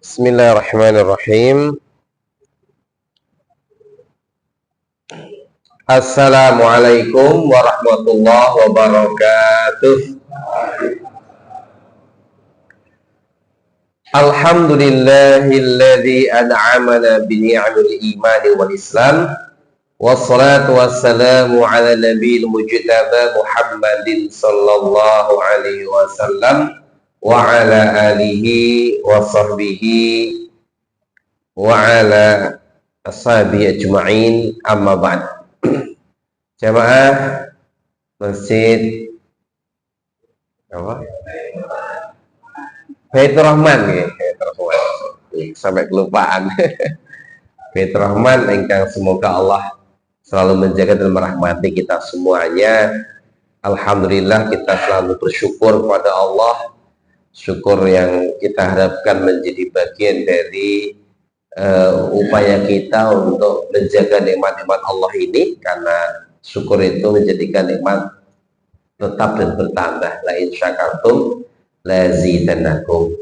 Bismillahirrahmanirrahim. Assalamualaikum warahmatullahi wabarakatuh. Alhamdulillahilladzi an'amana bi ni'amil imani wal islam. Wassalatu wassalamu ala nabiyil mujtaba Muhammadin sallallahu alaihi wasallam wa ala alihi wa sahbihi wa ala ashabi ajma'in, amma ba'd. Jamaah Masjid apa? Baitur Rahman ya, Baitur Rahman. Sampai kelupaan. Baitur Rahman engkang semoga Allah selalu menjaga dan merahmati kita semuanya. Alhamdulillah kita selalu bersyukur kepada Allah. Syukur yang kita harapkan menjadi bagian dari upaya kita untuk menjaga nikmat-nikmat Allah ini, karena syukur itu menjadikan nikmat tetap dan bertambah. La in syakartum lazidannakum.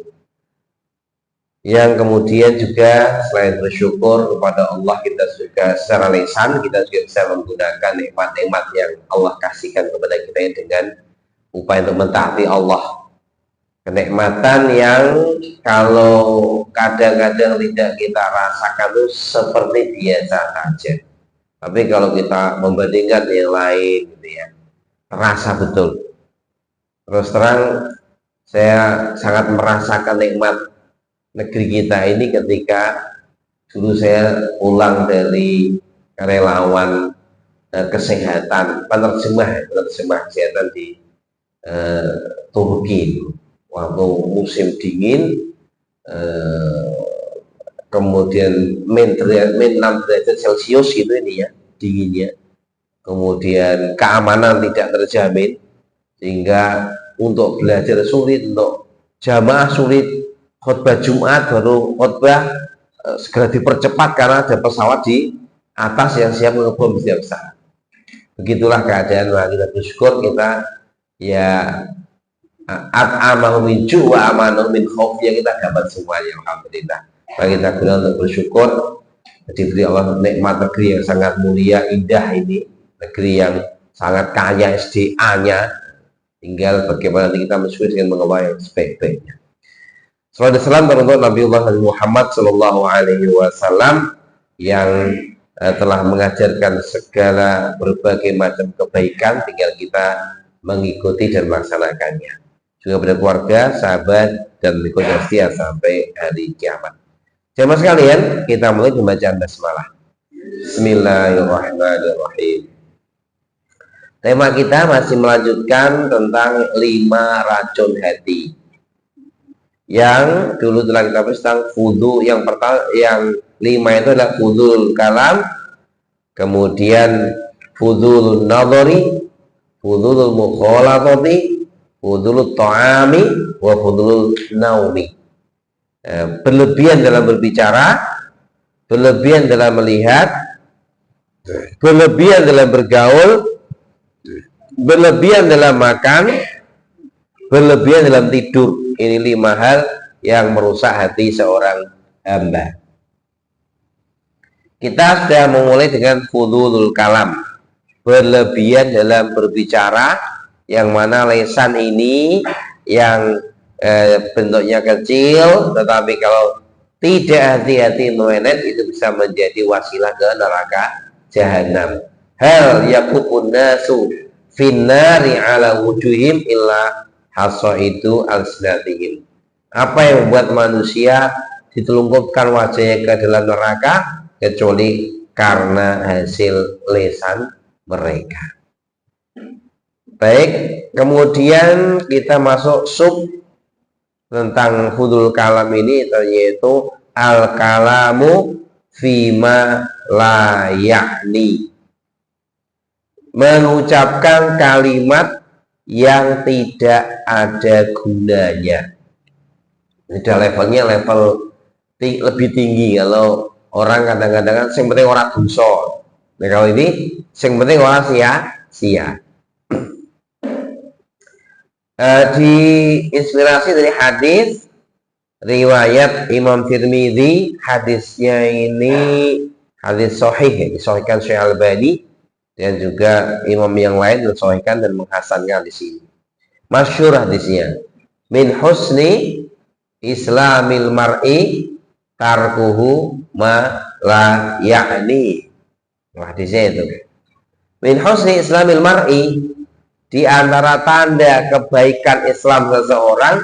Yang kemudian juga selain bersyukur kepada Allah, kita juga secara lisan kita juga bisa menggunakan nikmat-nikmat yang Allah kasihkan kepada kita dengan upaya untuk mentaati Allah. Kenikmatan yang kalau kadang-kadang tidak kita rasakan itu seperti biasa saja, tapi kalau kita membandingkan yang lain gitu ya, terasa betul. Terus terang saya sangat merasakan nikmat negeri kita ini ketika dulu saya pulang dari relawan kesehatan, penerjemah kesehatan di Turki waktu musim dingin, kemudian min 6 derajat Celcius gitu ini ya dinginnya, kemudian keamanan tidak terjamin sehingga untuk belajar sulit, untuk jamaah sulit, khutbah Jumat baru khutbah segera dipercepat karena ada pesawat di atas yang siap ngebom setiap saat. Begitulah keadaan. Kita bersyukur kita ya at'amahu min ju' wa amanahu min khauf, yang kita dapat semuanya, alhamdulillah. Mari kita guna untuk bersyukur diberi Allah nikmat negeri yang sangat mulia, indah ini, negeri yang sangat kaya SDA-nya. Tinggal bagaimana kita bersyukur dengan mengelola yang sebaik-baiknya. Sallallahu alaihi wasallam untuk Nabiullah Muhammad sallallahu alaihi wasallam yang telah mengajarkan segala berbagai macam kebaikan, tinggal kita mengikuti dan melaksanakannya. Juga pada keluarga, sahabat, dan berikutnya setia sampai hari kiamat. Jamaah sekalian, kita mulai pembacaan basmalah. Bismillahirrahmanirrahim. Tema kita masih melanjutkan tentang 5 racun hati. Yang dulu telah kita bahas tentang fudu. Yang pertama, yang 5 itu adalah fudul kalam, kemudian fudul nadhari, fudul mukhalatati, fudul ta'ami, wa fudul naumi. Berlebihan dalam berbicara, berlebihan dalam melihat, berlebihan dalam bergaul, berlebihan dalam makan, berlebihan dalam tidur. Ini 5 hal yang merusak hati seorang hamba. Kita sudah memulai dengan fudulul kalam, berlebihan dalam berbicara, yang mana lesan ini yang bentuknya kecil, tetapi kalau tidak hati-hati memanage itu bisa menjadi wasilah ke neraka jahanam. Hal yakubun nasu finnari ala wujuhim illa hasaidu alsinatihim. Apa yang membuat manusia ditelungkupkan wajahnya ke dalam neraka kecuali karena hasil lesan mereka. Baik, kemudian kita masuk sub tentang fudul kalam ini, yaitu al kalamu fima la yakni, mengucapkan kalimat yang tidak ada gunanya. Ini levelnya level lebih tinggi. Kalau orang kadang-kadang yang penting orang dosa, nah kalau ini yang penting orang sia-sia. Diinspirasi dari hadis riwayat Imam Tirmidzi, hadisnya ini hadis sahih, disahihkan Syekh Albani dan juga imam yang lain disahihkan dan menghasankan di sini. Masyhur hadisnya. Min husni islamil mar'i tarkuhu ma la ya'ni. Hadisnya itu. Min husni islamil mar'i, di antara tanda kebaikan Islam seseorang,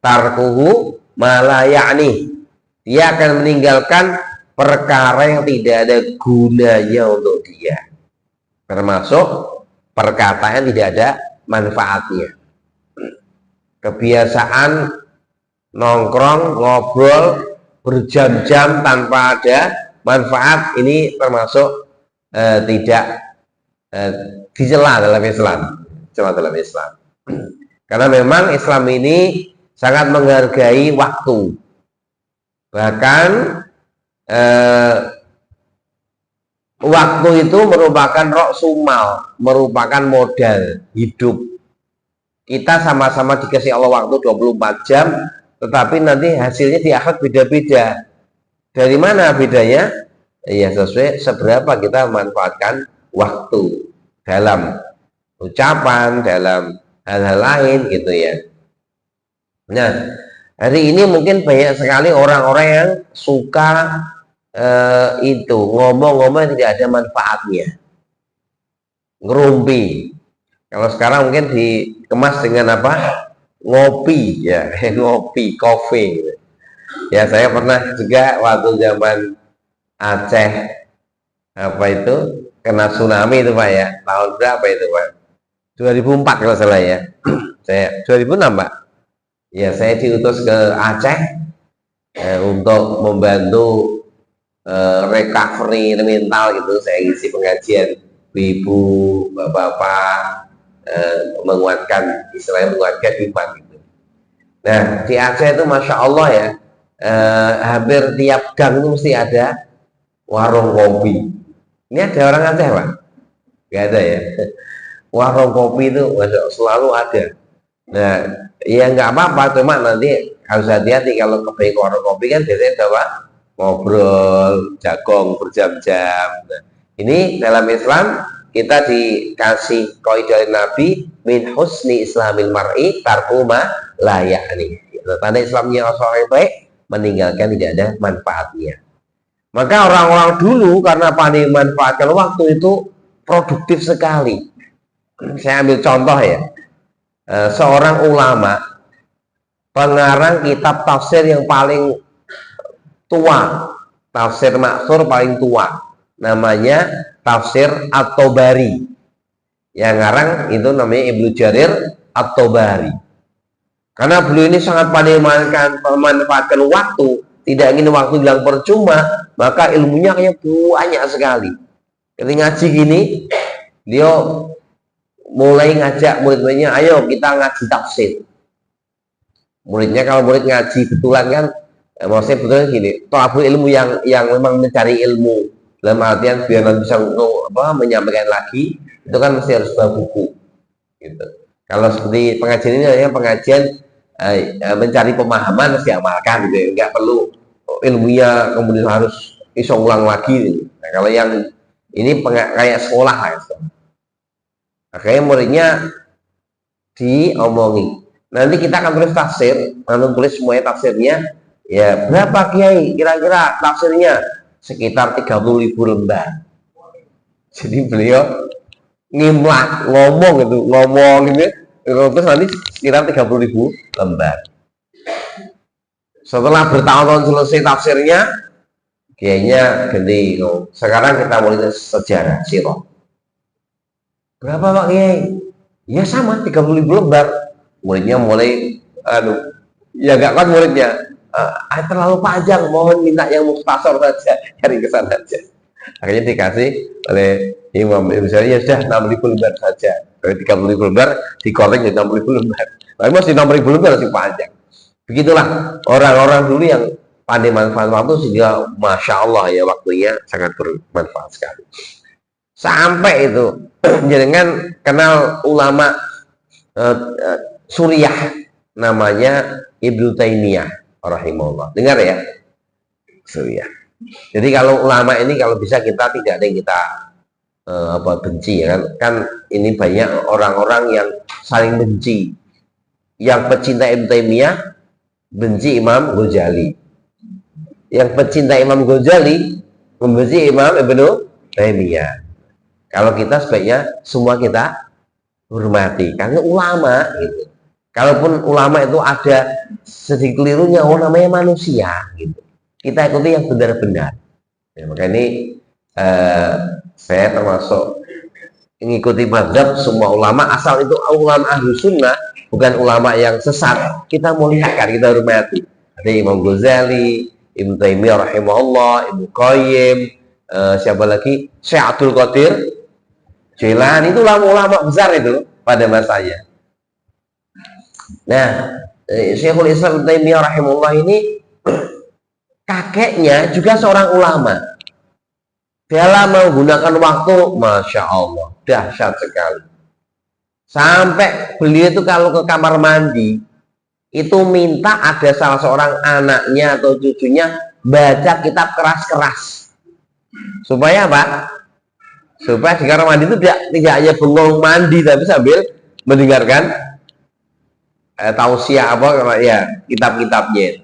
tarkuhu ma la ya'ni, dia akan meninggalkan perkara yang tidak ada gunanya untuk dia, termasuk perkataan yang tidak ada manfaatnya. Kebiasaan nongkrong, ngobrol berjam-jam tanpa ada manfaat, ini termasuk tidak dicela dalam Islam, karena memang Islam ini sangat menghargai waktu. Bahkan waktu itu merupakan roksumal, merupakan modal hidup. Kita sama-sama dikasih Allah waktu 24 jam, tetapi nanti hasilnya di akhirat beda-beda. Dari mana bedanya? Ya sesuai seberapa kita memanfaatkan waktu dalam ucapan, dalam hal-hal lain gitu ya. Nah, hari ini mungkin banyak sekali orang-orang yang suka itu ngomong-ngomong tidak ada manfaatnya, ngerumpi. Kalau sekarang mungkin dikemas dengan apa? Ngopi ya, ngopi, kopi. Ya, saya pernah juga waktu zaman Aceh apa itu kena tsunami itu Pak ya, tahun berapa itu Pak? 2004 kalau salah ya. Saya 2006 Pak. Ya, saya diutus ke Aceh untuk membantu recovery mental gitu. Saya isi pengajian ibu, bapak, menguatkan, istilahnya menguatkan iman gitu. Nah, di Aceh itu Masya Allah ya, hampir tiap gang itu mesti ada warung kopi. Ini ada orang Aceh Pak? Gak ada ya. Warung kopi itu selalu ada. Nah, ya nggak apa-apa, cuma nanti harus hati-hati kalau ke warung kopi kan biasanya apa? Ngobrol, jagong berjam-jam. Nah, ini dalam Islam kita dikasih kaidah Nabi, min husni islamil mar'i tarku ma la ya'ni. Tanda Islamnya orang yang baik, meninggalkan tidak ada manfaatnya. Maka orang-orang dulu karena pandai memanfaatkan waktu itu produktif sekali. Saya ambil contoh ya, seorang ulama pengarang kitab tafsir yang paling tua, tafsir maksur paling tua, namanya tafsir At-Tabari. Yang ngarang itu namanya Ibnu Jarir At-Tabari. Karena beliau ini sangat pandai memanfaatkan waktu, tidak ingin waktu hilang percuma, maka ilmunya kayak banyak sekali. Ketika ngaji gini, dia mulai ngajak murid-muridnya, ayo kita ngaji tafsir. Muridnya kalau murid ngaji betulan kan, maksudnya betulan gini, tolabul ilmu yang memang mencari ilmu dalam artian biar nanti bisa menyampaikan lagi, itu kan mesti harus bawa buku. Gitu. Kalau seperti pengajian ini namanya pengajian mencari pemahaman, harus diamalkan gitu, nggak perlu ilmunya kemudian harus iso ulang lagi gitu. Nah, kalau yang ini kayak sekolah lah gitu. Akhirnya muridnya diomongi, nanti kita akan tulis tafsir, nanti tulis semuanya tafsirnya, ya berapa kiai kira-kira tafsirnya? Sekitar 30.000 lembar. Jadi beliau ngimlak, ngomong gitu, terus nanti sekitar 30.000 lembar. Setelah bertahun-tahun selesai tafsirnya, kayaknya ganti. Sekarang kita mulai sejarah sirah. Berapa Pak Kiai? Ya sama 30.000 lembar. Muridnya mulai, ya gak kan muridnya. Terlalu panjang, mohon minta yang mukhtasar saja, cari kesan saja. Akhirnya dikasih oleh Imam Ibnu, ya sudah 6.000 lembar saja. Dari 30.000 lembar dikoreng jadi 60.000 lembar. Tapi masih 60.000 lembar masih panjang. Begitulah orang-orang dulu yang pandai manfaat waktu, sehingga Masya Allah ya waktunya sangat bermanfaat sekali. Sampai itu jenengan kenal ulama Suriah namanya Ibnu Taimiyah, rahimahullah. Dengar ya. Ya. Jadi kalau ulama ini kalau bisa kita tidak ada yang kita benci ya kan. Kan ini banyak orang-orang yang saling benci. Yang pecinta Ibnu Taimiyah benci Imam Ghazali. Yang pecinta Imam Ghazali membenci Imam Ibnu Taimiyah. Kalau kita sebaiknya semua kita hormati karena ulama gitu. Kalaupun ulama itu ada sedikit kelirunya, namanya manusia gitu. Kita ikuti yang benar-benar. Ya, maka ini saya termasuk mengikuti mazhab semua ulama, asal itu ulama ahlu sunnah, bukan ulama yang sesat. Kita muliakan, kita hormati. Ada Imam Ghazali, Ibnu Taimiyah rahimahullah, Ibnu Qayyim, siapa lagi? Syekh Abdul Qadir Jailani, itu ulama-ulama besar itu pada masanya. Nah, Syekhul Islam Ibnu Taimiyah rahimahullah ini kakeknya juga seorang ulama. Dalam menggunakan waktu, masya Allah, dahsyat sekali. Sampai beliau itu kalau ke kamar mandi, itu minta ada salah seorang anaknya atau cucunya baca kitab keras-keras. Supaya apa? Supaya di kamar mandi itu tidak hanya bengong mandi, tapi sambil mendengarkan tausiah apa ya kitab-kitabnya.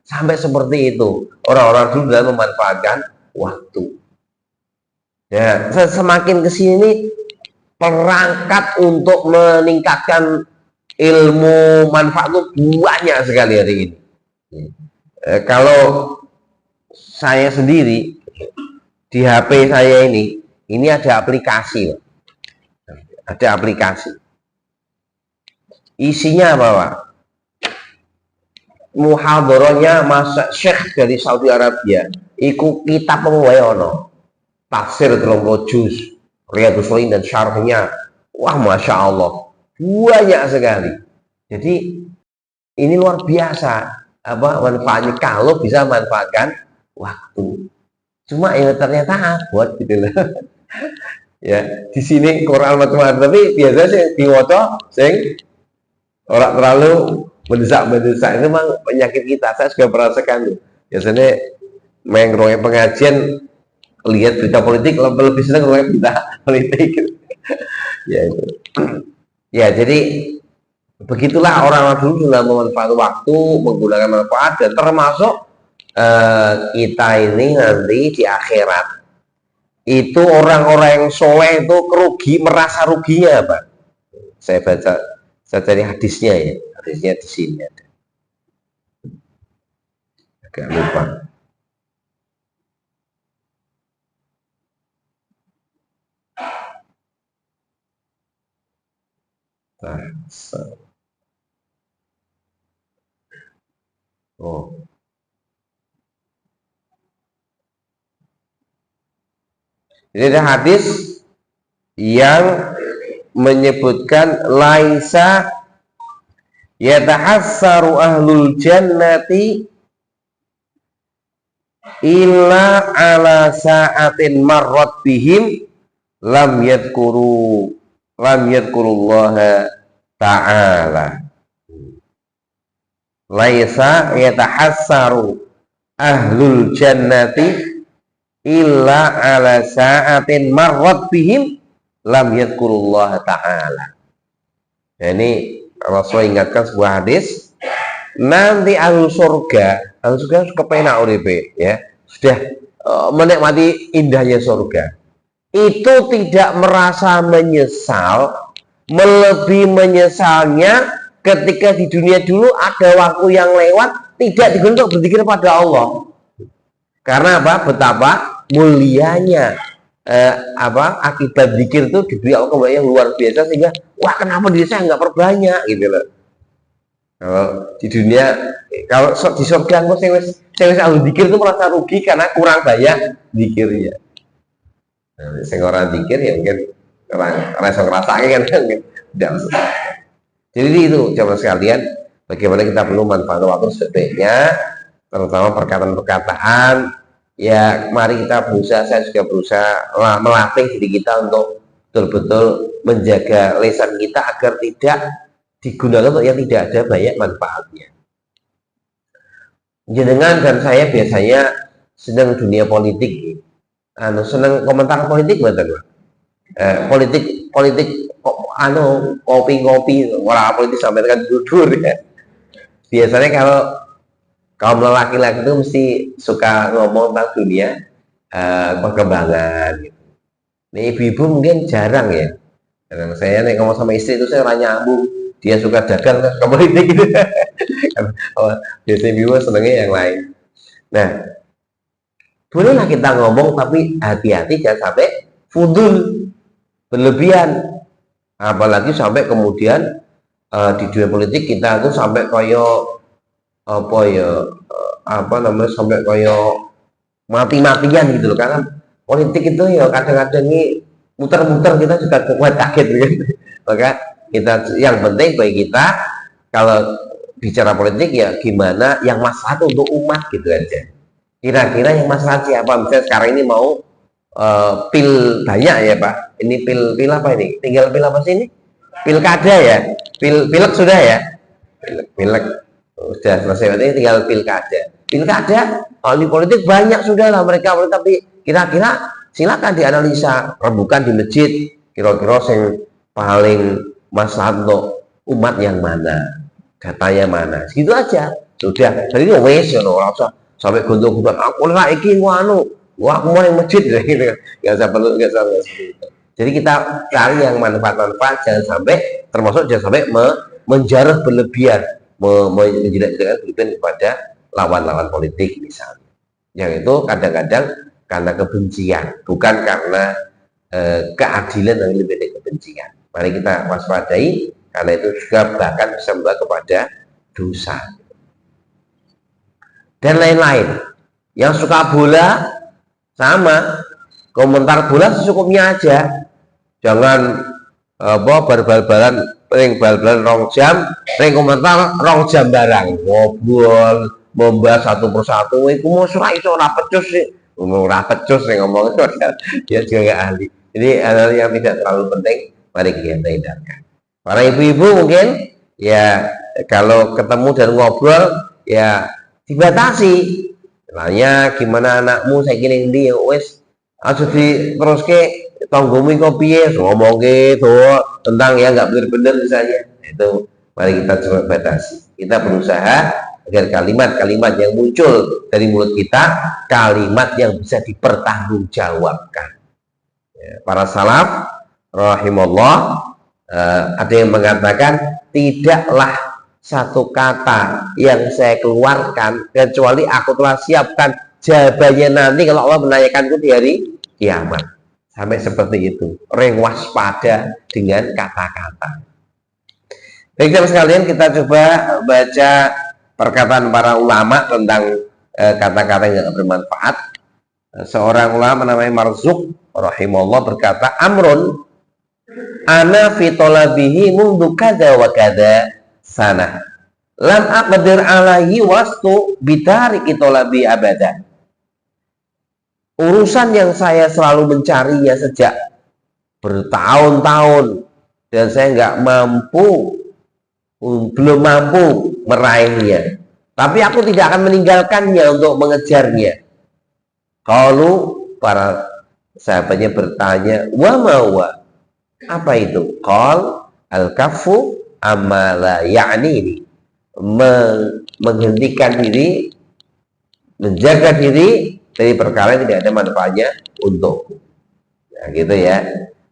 Sampai seperti itu orang-orang dulu dalam memanfaatkan waktu. Ya, semakin kesini perangkat untuk meningkatkan ilmu manfaat itu banyak sekali hari ini. Kalau saya sendiri di HP saya ini ada aplikasi, isinya apa Pak? Muhadharahnya masa Syekh dari Saudi Arabia, iku kitab pemwayono tafsir 30 juz, Riyadhus Shalihin dan syarhnya. Wah, masya Allah, banyak sekali. Jadi ini luar biasa manfaatnya kalau bisa manfaatkan waktu. Cuma ya ternyata buat gitu lah. Ya, di sini Quran macam-macam, tapi biasanya sih diwaca sing orang terlalu mendesak itu memang penyakit kita. Saya juga merasakan biasanya mengroi pengajian lihat berita politik lebih senang ngelihat berita politik. Ya itu. Ya jadi begitulah orang-orang dulu sudah memanfaatkan waktu, menggunakan manfaat, dan termasuk kita ini nanti di akhirat itu orang-orang yang soleh itu merasa ruginya Pak. Saya cari hadisnya ya, hadisnya di sini ada. Agak lupa. Oh. Jadi ada hadis yang menyebutkan laisa yatahassaru ahlul jannati illa ala sa'atin marrat bihim lam yadkurullaha ta'ala. Laisa yatahassaru ahlul jannati illa ala sa'atin marrat bihim lam yadkurullaha ta'ala. Nah, ini Rasul ingatkan sebuah hadis, nanti ahlu surga kepenak uripe ya, sudah menikmati indahnya surga, itu tidak merasa menyesal melebihi menyesalnya ketika di dunia dulu ada waktu yang lewat tidak digunakan untuk berzikir pada Allah. Karena apa? Betapa mulianya akibat zikir itu diberi Allah yang luar biasa, sehingga wah, kenapa diri saya nggak perbanyak gitu loh. Kalau di dunia, kalau di surga saya ahli zikir itu merasa rugi karena kurang banyak zikirnya. Saya orang zikir ya mungkin orang ngerasain kan mungkin tidak masuk. Jadi itu coba sekalian, bagaimana kita perlu manfaat waktu sebaiknya, terutama perkataan-perkataan. Ya, mari kita berusaha, saya juga berusaha melatih diri kita untuk betul-betul menjaga lisan kita agar tidak digunakan untuk yang tidak ada banyak manfaatnya. Jenengan dan saya biasanya sedang dunia politik, seneng komentar politik betul, politik politik kok kopi orang politik sampai dengan jujur ya. Biasanya kalau kaum lelaki-laki itu mesti suka ngomong tentang dunia perkembangan gitu. Nih ibu-ibu mungkin jarang ya. Kadang saya nih ngomong sama istri itu saya nyambung, dia suka dagang ke politik gitu. Biasanya ibu senengnya yang lain. Nah, bolehlah kita ngomong tapi hati-hati jangan sampai fudul berlebihan, apalagi sampai kemudian di dunia politik kita tuh sampai koyo apa ya apa namanya sampai koyo mati-matian gitu loh, karena politik itu ya kadang-kadang ini muter-muter kita juga kuat kaget gitu. Maka kita yang penting bagi kita kalau bicara politik ya gimana yang maslahat untuk umat gitu aja. Kira-kira yang maslahat siapa? Misalnya sekarang ini mau pil banyak ya Pak. Ini pil apa ini? Tinggal pil apa sih ini? Pilkada ya. Pilek sudah ya. Pilek sudah selesai. Berarti tinggal pilkada. Pilkada, di politik banyak sudah lah mereka. Tapi kira-kira silakan dianalisa, rebukan di masjid. Kira-kira yang paling maslahat untuk umat yang mana? Datanya mana? Segitu aja. Sudah. Jadi ini wes ya, sampai gontok-gontok. Aku lah iki anu. Wah, aku mau yang masjid gitu. Nggak usah perlu, nggak usah seperti itu. Jadi kita cari yang manfaat-manfaat, jangan sampai termasuk jangan sampai menjarah berlebihan, menjilat-jilatkan berlebihan kepada lawan-lawan politik misalnya. Yang itu kadang-kadang karena kebencian, bukan karena keadilan yang lebih dari kebencian. Mari kita waspadai, karena itu juga bahkan bisa membawa kepada dosa dan lain-lain. Yang suka bola sama, komentar bola secukupnya aja, jangan bal-balan ring bal-balan rong jam, ring komentar rong jam barang ngobrol membahas satu persatu. Iku mau surai itu ora pecus sih, ora pecus ring ngomong itu dia juga nggak ahli. Jadi hal yang tidak terlalu penting mari kita hindarkan. Para ibu-ibu mungkin ya kalau ketemu dan ngobrol ya dibatasi. Nanya gimana anakmu saya kira ini ya wes harus di terus ke tanggomi kopi ya ngomong gitu tentang ya nggak benar-benar misalnya itu mari kita coba batasi. Kita berusaha agar kalimat-kalimat yang muncul dari mulut kita kalimat yang bisa dipertanggungjawabkan. Ya, para salaf rahimahullah ada yang mengatakan tidaklah satu kata yang saya keluarkan kecuali aku telah siapkan jawabannya nanti kalau Allah menanyakanku di hari kiamat. Sampai seperti itu, ring waspada dengan kata-kata. Baik teman sekalian, kita coba baca perkataan para ulama tentang kata-kata yang tidak bermanfaat. Seorang ulama namanya Marzuq rahimahullah berkata, Amrun ana fi talabihi mundu kada wa kada sana lam aqdir alaihi wastu bitariki talabi abada. Urusan yang saya selalu mencarinya sejak bertahun-tahun dan saya nggak mampu, belum mampu meraihnya, tapi aku tidak akan meninggalkannya untuk mengejarnya. Kalau para sahabatnya bertanya, wa mawa, apa itu? Qal al-kafu amma la ya'ni, menghentikan diri, menjaga diri dari perkara yang tidak ada manfaatnya untuk. Nah, gitu ya.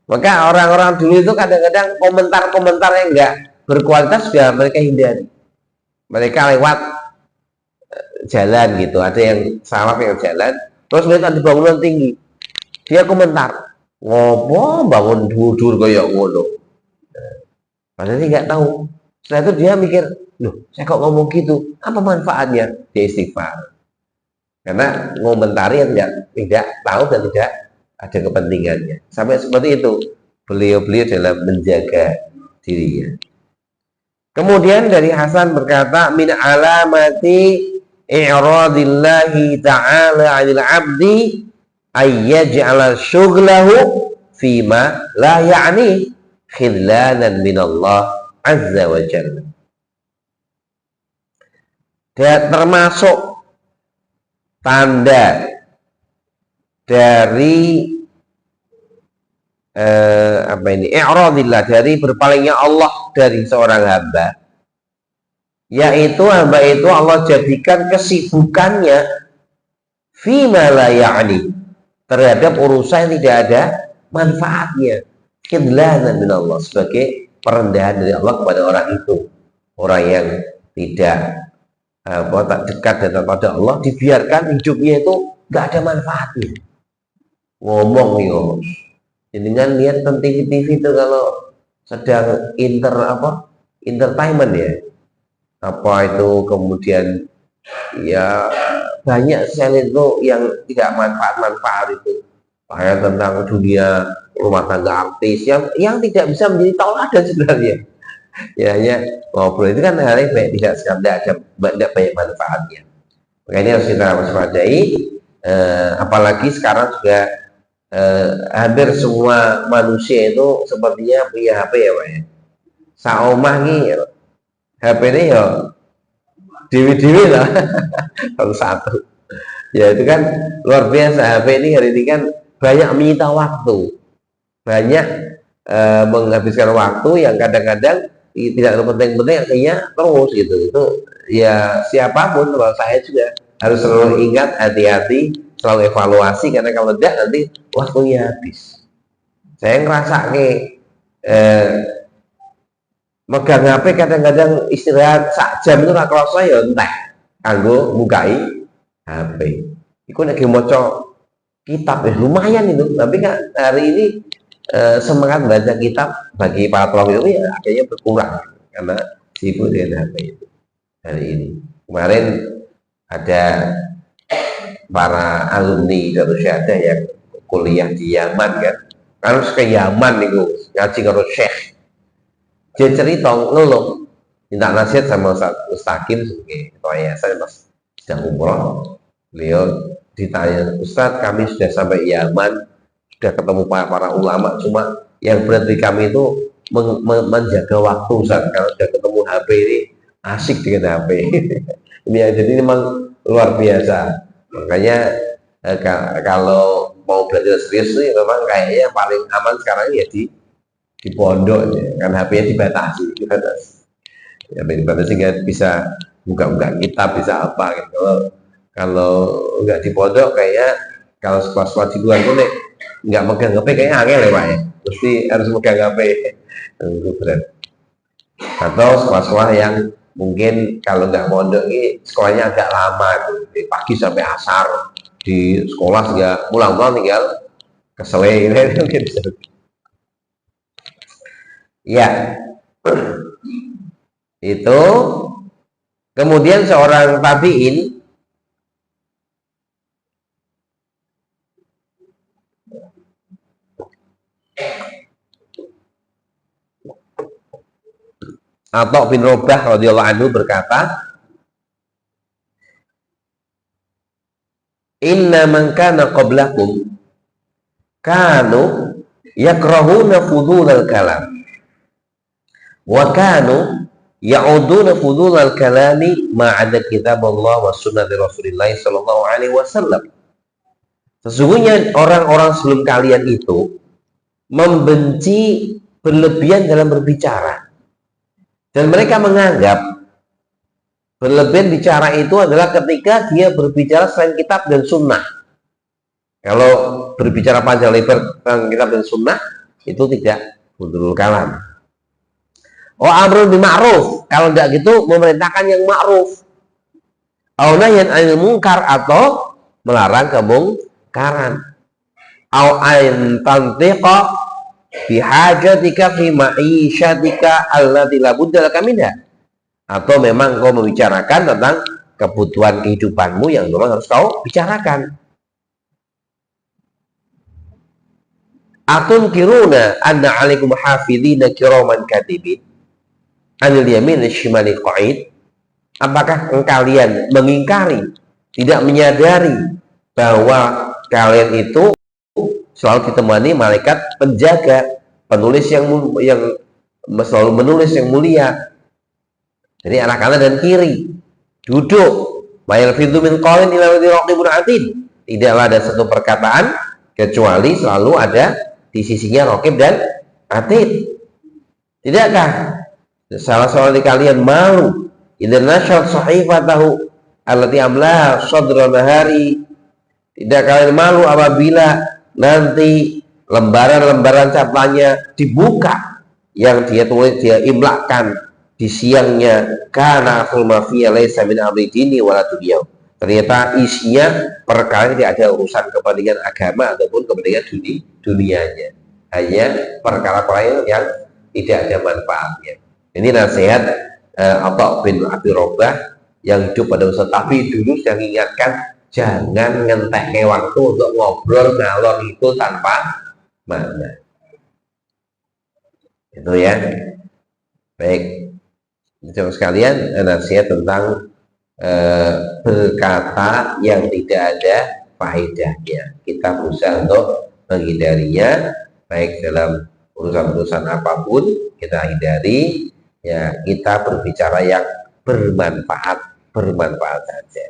Maka orang-orang dulu itu kadang-kadang komentar-komentar yang enggak berkualitas sudah mereka hindari. Mereka lewat jalan gitu, ada yang salah yang jalan, terus melihat ada bangunan tinggi, dia komentar, ngopo bangun dur kayak ngono. Padahal dia nggak tahu. Setelah itu dia mikir, loh, saya kok ngomong gitu? Apa manfaatnya? Dia istighfar. Karena ngomentari yang tidak tahu dan tidak ada kepentingannya. Sampai seperti itu beliau-beliau dalam menjaga dirinya. Kemudian dari Hasan berkata, min alamati i'radillahi ta'ala 'anil 'abdi ayyaj'ala syughlahu fima la ya'ni khidlanan minallah azza wa jalla. Dan termasuk tanda dari apa ini? I'radillah, dari berpalingnya Allah dari seorang hamba, yaitu hamba itu Allah jadikan kesibukannya fima la ya'ni, terhadap urusan yang tidak ada manfaatnya, khidlanan min Allah, sebagai perendahan dari Allah kepada orang itu. Orang yang tidak tak dekat dan kepada Allah, dibiarkan hidupnya itu nggak ada manfaatnya. Ngomong yo, dengan lihat TV itu kalau sedang entertainment ya, apa itu, kemudian ya banyak sekali itu yang tidak manfaat itu, kayak tentang dunia rumah tangga artis yang tidak bisa menjadi tauladan sebenarnya. Ya hanya ngobrol itu kan hal yang baik, tidak ada banyak manfaatnya. Makanya harus kita waspadai, apalagi sekarang juga hampir semua manusia itu sepertinya punya HP ya Pak ya. Saomah nih HP ini ya dewi-dewi lah satu. Ya itu kan luar biasa, HP ini hari ini kan banyak menyita waktu, banyak menghabiskan waktu yang kadang-kadang tidak penting-penting, akhirnya terus gitu. Itu ya siapapun, kalau saya juga harus selalu ingat, hati-hati, selalu evaluasi, karena kalau tidak nanti waktunya habis. Saya ngerasa megang HP kadang-kadang istirahat sak jam itu kalau saya entek kanggo bukai HP. Iku nek maca kitab ya lumayan itu, tapi kan hari ini semangat baca kitab bagi para pelaku itu ya akhirnya berkurang karena sibuk dengan HP itu. Hari ini kemarin ada para alumni dari Syahada yang kuliah di Yaman kan, harus ke Yaman itu ngaji karo Syekh, dia cerita ngeluh minta nasihat sama Ustaz Hakim sebagai ketua yayasan pas sedang umroh. Beliau ditanya, Ustadz kami sudah sampai Yaman, sudah ketemu para ulama, cuma yang berat di kami itu menjaga waktu Ustadz. Kalau sudah ketemu HP ini asik dengan HP. Ini jadi memang luar biasa. Makanya kalau mau belajar serius sih memang kayaknya paling aman sekarang ya di pondok ya. Kan HP-nya dibatasi ya, dibatasi nggak bisa buka-buka kitab, bisa apa gitu. Kalau nggak di pondok kayaknya, kalau sekolah-sekolah di luar pun nggak megang HP kayaknya angel ya Pak ya, mesti harus megang HP. Itu berat. Atau sekolah-sekolah yang mungkin kalau nggak pondok ini sekolahnya agak lama tuh, dari pagi sampai asar di sekolah, nggak pulang-pulang tinggal kesele gitu. Ya, itu kemudian seorang tabi'in Atha bin Robah radhiyallahu anhu berkata, inna man kana qablakum kanu yakrahuna fudulal kalam wa kanu ya'uduna fudulal kalami ma'ada kitab Allah wa sunnati Rasulillah sallallahu alaihi wasallam. Sesungguhnya orang-orang sebelum kalian itu membenci berlebihan dalam berbicara, dan mereka menganggap berlebihan bicara itu adalah ketika dia berbicara selain kitab dan sunnah. Kalau berbicara panjang lebar tentang kitab dan sunnah itu tidak fudulul kalam. Amrun bil ma'ruf, kalau tidak gitu memerintahkan yang ma'ruf. Au nahyan 'anil munkar, atau melarang kemungkaran. Au ain tantiqa fi hajatika fi ma'isyatika allati la budda laka minha, atau memang kau membicarakan tentang kebutuhan kehidupanmu yang memang harus kau bicarakan. Atun kiruna anna 'alaikum hafidhina kiraman katibin anil yamin shimali qa'id. Apakah kalian mengingkari, tidak menyadari bahwa kalian itu selalu ditemani malaikat penjaga, penulis yang selalu menulis yang mulia. Jadi arah kanan dan kiri, duduk Ma yalfidzu min qawlin illa ladaihi raqibun atid. Tidaklah ada satu perkataan kecuali selalu ada di sisinya raqib dan atid. Tidakkah salah seorang dari kalian malu idza nasyat sahifatahu allati amlaha sadra nahari? Tidak kalian malu apabila nanti lembaran-lembaran catatannya dibuka yang dia tulis, dia imlakkan di siangnya, karena akhul mafiyya laisa min amri dini wala dunyaw. Ternyata isinya perkara tidak ada urusan kepentingan agama ataupun kepentingan dunianya, hanya perkara-perkara yang tidak ada manfaatnya. Ini nasihat Atha bin Abi Robah yang hidup pada masa, tapi dulu saya ingatkan, jangan ngentek waktu untuk ngobrol ngalor itu tanpa makna. Itu ya. Baik, teman sekalian, nasihat tentang berkata yang tidak ada faedahnya. Kita berusaha untuk menghindarinya, baik dalam urusan-urusan apapun kita hindari. Ya, kita berbicara yang bermanfaat saja.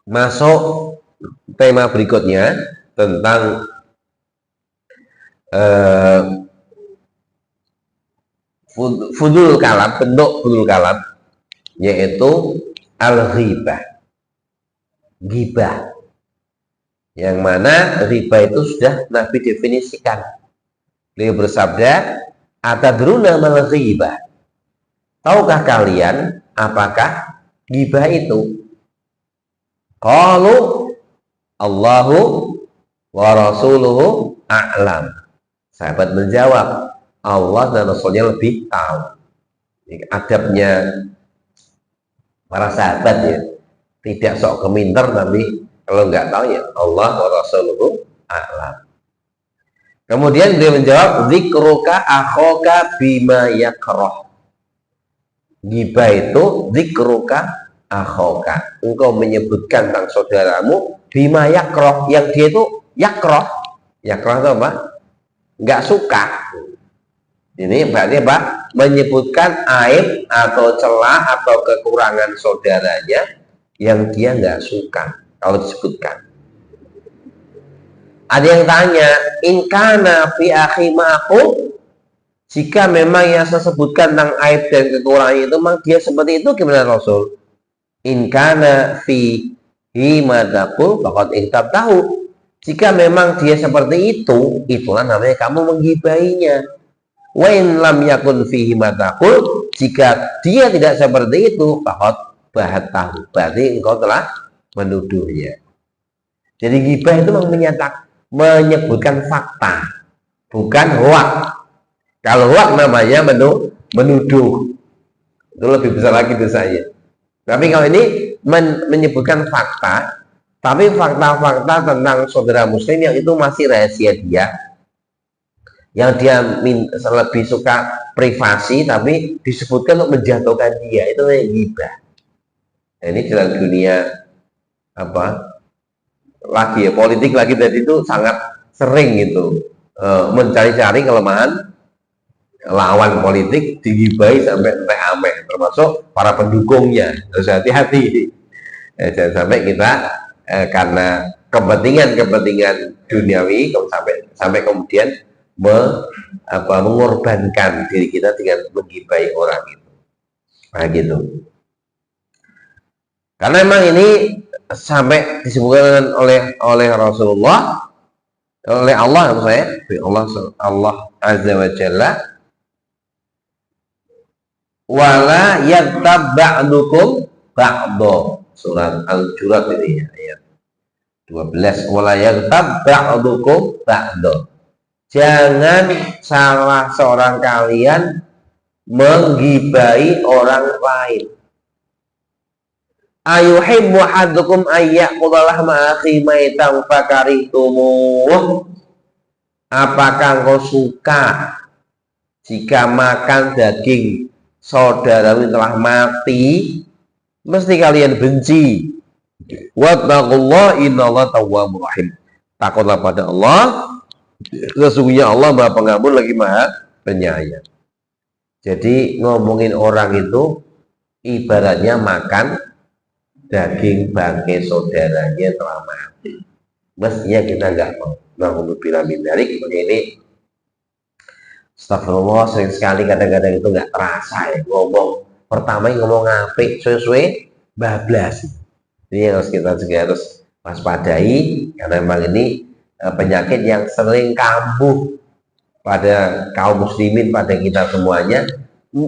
Masuk tema berikutnya tentang fudul kalam, bentuk fudul kalam, yaitu al-ghibah, ghibah, yang mana ghibah itu sudah Nabi definisikan. Beliau bersabda, atadruna mal ghibah? Tahukah kalian apakah ghibah itu? Qalu Allahu wa rasuluhu a'lam. Sahabat menjawab, Allah dan Rasulnya lebih tahu. Adabnya para sahabat ya, tidak sok keminter, tapi kalau nggak tahu ya Allah wa rasuluhu a'lam. Kemudian dia menjawab, zikruka akhoka bima yakrah. Ghibah itu zikruka akhoka, engkau menyebutkan tentang saudaramu bima yakrah, yang dia itu yakrah. Yakrah itu apa? Nggak suka. Ini berarti apa? Menyebutkan aib atau celah atau kekurangan saudaranya yang dia nggak suka kalau disebutkan. Ada yang tanya, in kana fi akhi ma'ahu, jika memang yang saya sebutkan tentang aib dan kekurangan itu memang dia seperti itu, gimana Rasul? In kana fi himadakul faqad ihtab tahu. Jika memang dia seperti itu, itulah namanya kamu menggibahinya. Wa in lam yakun fi himadakul, jika dia tidak seperti itu, faqad bahat tahu, berarti engkau telah menuduhnya. Jadi ghibah itu menyebutkan fakta, bukan hoak. Kalau hoak namanya menuduh, itu lebih besar lagi dosanya. Tapi kalau ini menyebutkan fakta, tapi fakta-fakta tentang saudara muslim yang itu masih rahasia dia, yang dia lebih suka privasi, tapi disebutkan untuk menjatuhkan dia, itu namanya ghibah. Nah, ini dalam dunia apa lagi ya, politik lagi tadi itu sangat sering gitu, mencari-cari kelemahan lawan politik, digibahi sampai ame, termasuk para pendukungnya. Harus hati-hati, jangan sampai kita karena kepentingan duniawi sampai kemudian mengorbankan diri kita dengan menggibahi orang itu. Nah gitu. Karena memang ini sampai disebutkan oleh Rasulullah, oleh Allah, Allah Azza wa Jalla, wala yaghtab ba'dukum ba'do, surat Al-Jurat ini ayat 12. Wala yaghtab ba'dukum ba'do, jangan salah seorang kalian menggibahi orang lain. Ayuhibbu ahadukum ayyakula lahma akhi maitan fakarihtumuh, apakah engkau suka jika makan daging saudaramu telah mati, mesti kalian benci. Wattaqullah innallaha tawwabur rahim, takutlah pada Allah, Sesungguhnya Allah Maha Pengampun lagi Maha Penyayang. Jadi ngomongin orang itu ibaratnya makan daging bangkai saudaranya telah mati. Mestinya kita nggak mau. Na'udzubillah min dzalik. Ini astagfirullah, sering sekali kadang-kadang itu nggak terasa ya ngomong. Pertama ngomong apik, suwe-suwe bablas. Ini harus kita juga harus waspadai karena memang ini penyakit yang sering kambuh pada kaum muslimin, pada kita semuanya,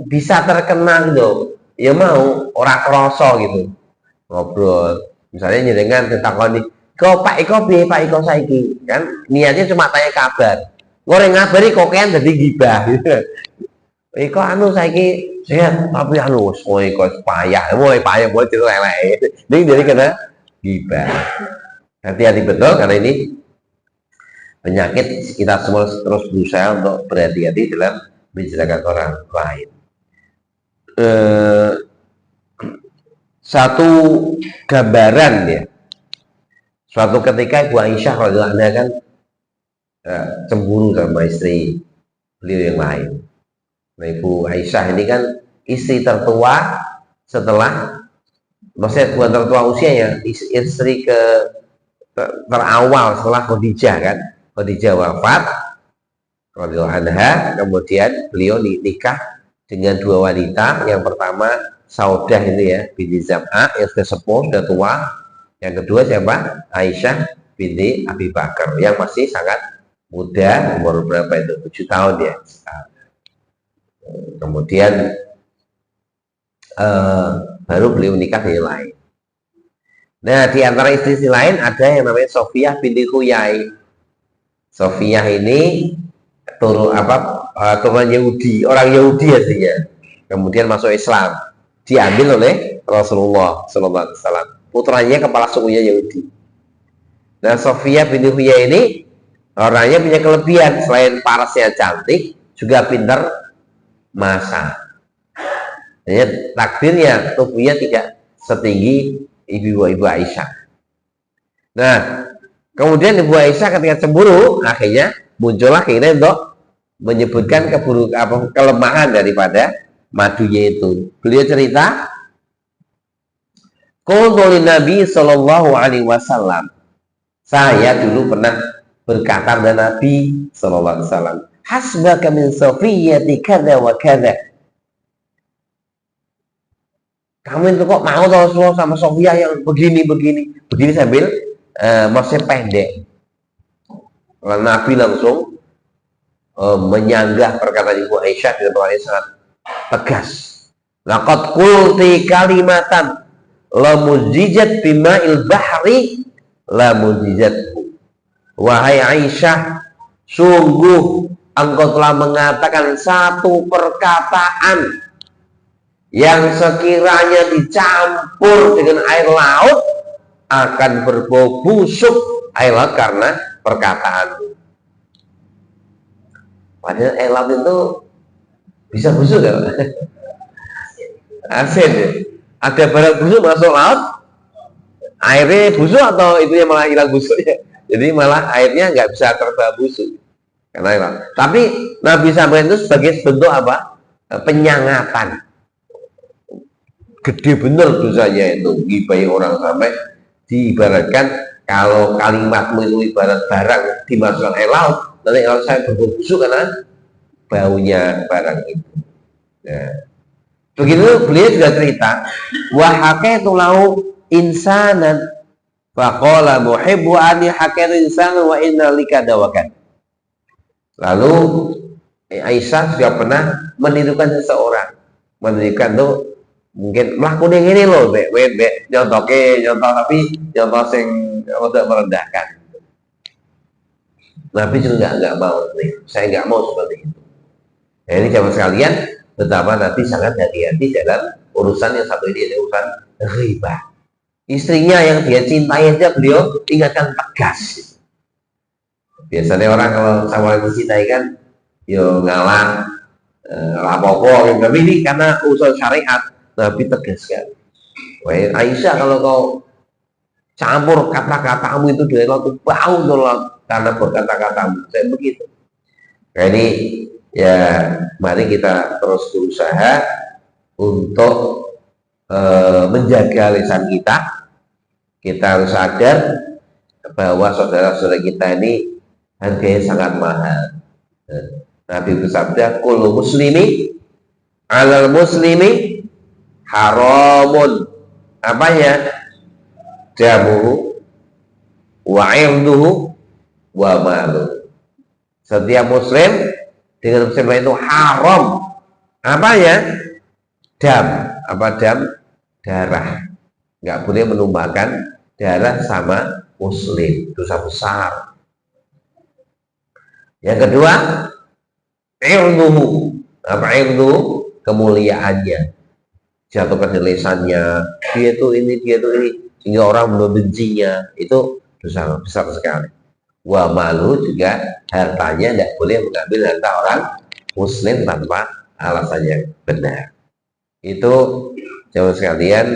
bisa terkena gitu. Ya mau orang kroso gitu ngobrol misalnya dengan ditakoni kok Pak Iko piye Pak Iko saiki, kan niatnya cuma tanya kabar, ngoreng ngabari kok kan jadi gibah gitu. Iko anu saiki sehat tapi anu Iko payah mulai cerita elek ini jadi kena gibah. Hati-hati betul karena ini penyakit. Kita semua terus berusaha untuk berhati-hati dalam menjelaskan orang lain. Satu gambaran ya, suatu ketika Ibu Aisyah radhiyallahu anha kan cemburu sama istri beliau yang lain. Nah, Ibu Aisyah ini kan istri tertua setelah, maksudnya bukan tertua usia ya, istri terawal setelah Khadijah kan. Khadijah wafat radhiyallahu anha, kemudian beliau nikah dengan dua wanita. Yang pertama Saudah ini ya binti Zam'a yang sudah sepuh, sudah tua. Yang kedua siapa? Aisyah binti Abi Bakar yang masih sangat muda, umur berapa itu? 7 tahun ya. Kemudian baru beliau nikah dengan lain. Nah, di antara istri lain ada yang namanya Sofiyah binti Huyai. Sofiyah ini turunan Yahudi, orang Yahudi aslinya. Kemudian masuk Islam, diambil oleh Rasulullah SAW. Putranya kepala sukunya Yahudi. Nah, Sofiyah binti Huyai ini orangnya punya kelebihan, selain parasnya cantik, juga pintar masak. Jadi takdirnya tubuhnya tidak setinggi ibu Aisyah. Nah, kemudian Ibu Aisyah ketika cemburu, akhirnya muncullah keinginan untuk menyebutkan kelemahan daripada madunya itu. Beliau cerita, qultu lin Nabi sallallahu alaihi wasallam. Saya dulu pernah berkata kepada Nabi sallallahu alaihi wasallam, hasbaka min Safiyyati kadza wa kadza. Kamu itu kok mau Rasulullah sama Sofiyah yang begini sambil maksudnya pendek. Lalu Nabi langsung menyanggah perkataan Ibu Aisyah dengan bahasa sangat tegas. Laqad qulti kalimatan la muzijat bima'il bahri la muzijat. Wahai Aisyah, sungguh engkau telah mengatakan satu perkataan yang sekiranya dicampur dengan air laut akan berbau busuk air laut karena perkataan. Padahal air laut itu bisa busuk ya? Asin ya? Ada barang busuk masuk laut, airnya busuk atau itu yang malah hilang busuknya? Jadi malah airnya nggak bisa terbawa busuk karena air laut. Tapi Nabi sampaikan itu sebagai bentuk apa? Penyangatan. Gede bener dosanya itu, gibahi orang sampai diibaratkan kalau kalimatmu itu ibarat barang dimasukkan air laut, nanti kalau saya berbau busuk karena baunya barang itu. Nah, begitu beliau juga cerita, wa hakaitu lahu insanan faqala muhibbu ani hakaitu insanan wa inna lika dawakan. Lalu Aisyah juga pernah menirukan seseorang, menirukan tuh mungkin melakukan ini loh, contoh tapi contoh sing untuk merendahkan. Tapi juga nggak mau, saya nggak mau seperti itu. Nah, ini jamaah sekalian, betapa Nabi sangat hati-hati dalam urusan yang satu ini, urusan ghibah. Istrinya yang dia cintai aja beliau ingatkan tegas. Biasanya orang kalau sama yang dicintai kan, yo ngalah, lapopo, tapi ini karena urusan syariat. Nabi tegaskan, wahai Aisyah, kalau kau campur kata-katamu itu dengan laut, bau laut karena berkata-katamu. Saya begitu. Jadi ya mari kita terus berusaha untuk menjaga lisan kita. Kita harus sadar bahwa saudara-saudara kita ini harganya sangat mahal. Nabi bersabda, kullu muslimi alal muslimi haramun. Apanya? Damuhu wa irduhu wa maluhu. Setiap muslim dengan muslim lain itu haram. Apanya? Dam. Apa dam? Darah. Nggak boleh menumpahkan darah sama muslim. Dosa besar. Yang kedua, irduhu. Apa irduhu? Kemuliaannya. Jatuhkan lisannya. Dia itu ini, dia itu ini. Sehingga orang membencinya. Itu dosa besar sekali. Wa malu juga hartanya tidak boleh mengambil harta orang muslim tanpa alasan yang benar. Itu jamaah sekalian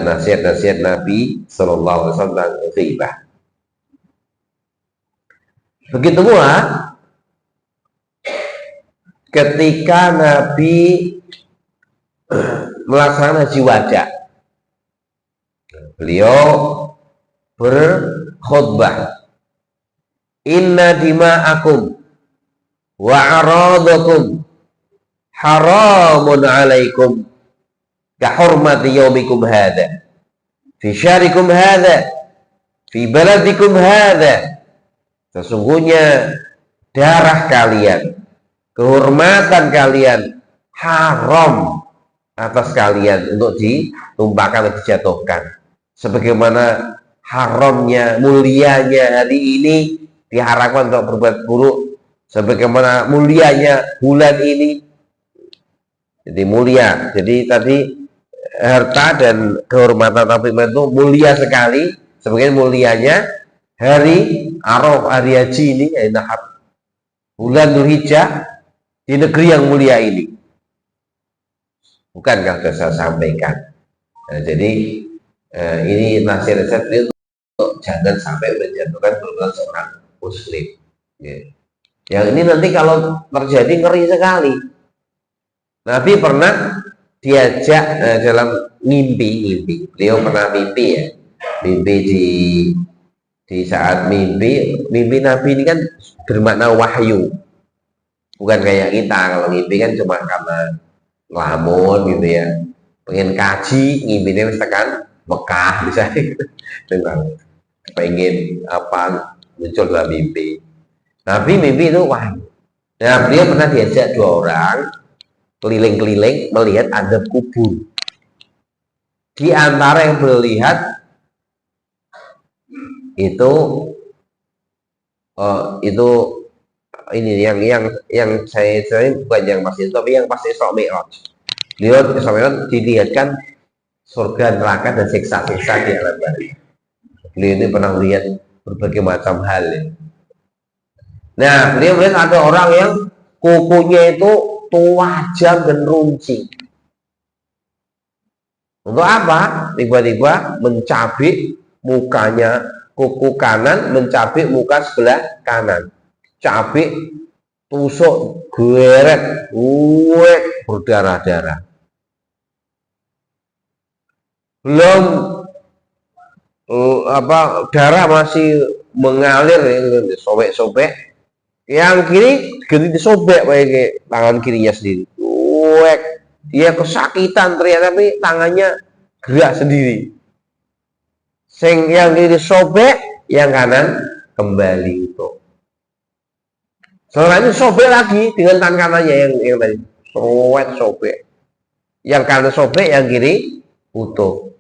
nasihat-nasihat Nabi Sallallahu Alaihi Wasallam tentang ghibah. Begitu pula ketika Nabi melaksanakan haji wada, beliau berkhutbah, inna dima'akum wa aradakum haramun alaikum kahurmati yaumikum hadha fi syarikum hadha fi baladikum hadha. Sesungguhnya darah kalian, kehormatan kalian haram atas kalian untuk ditumpahkan dan dijatuhkan. Sebagaimana haramnya, mulianya hari ini diharapkan untuk berbuat buruk. Sebagaimana mulianya bulan ini. Jadi mulia. Jadi tadi harta dan kehormatan Nabi itu mulia sekali. Sebagaimana mulianya hari Arafah, hari haji ini, bulan Dzulhijjah di negeri yang mulia ini. Bukankah sudah saya sampaikan? Nah, jadi ini nasihat-nasihat untuk jangan sampai menjatuhkan kerugian seorang muslim. Ya. Yang ini nanti kalau terjadi ngeri sekali. Nabi pernah diajak dalam mimpi. Beliau pernah mimpi ya. Mimpi di saat mimpi Nabi ini kan bermakna wahyu. Bukan kayak kita, kalau mimpi kan cuma karena ngelamun gitu ya. Pengen kaji, mimpinya mesti tekan Mekah misalnya. Pengen apa muncul dalam mimpi. Tapi mimpi itu wahyu. Nah, beliau pernah diajak 2 orang keliling-keliling melihat ada kubur. Di antara yang beliau lihat itu ini yang saya bukan yang pasti, tapi yang pasti Isra Mi'raj. Beliau Isra Mi'raj dilihatkan surga, neraka dan siksa-siksa di alam barzah. Beliau ini pernah melihat berbagai macam hal ya. Nah, beliau melihat ada orang yang kukunya itu tajam dan runcing. Untuk apa? Tiba-tiba mencabik mukanya, kuku kanan mencabik muka sebelah kanan. Cabik, tusuk, geret, berdarah-darah. Belum darah masih mengalir, sobek-sobek. Yang kiri gini disobek pakai tangan kirinya sendiri. Dia kesakitan ternyata, tapi tangannya gerak sendiri. Yang kiri disobek, yang kanan kembali utuh. Setelah itu sobek lagi dengan tangan kanannya yang tadi sobek. Yang kanan sobek, yang kiri utuh.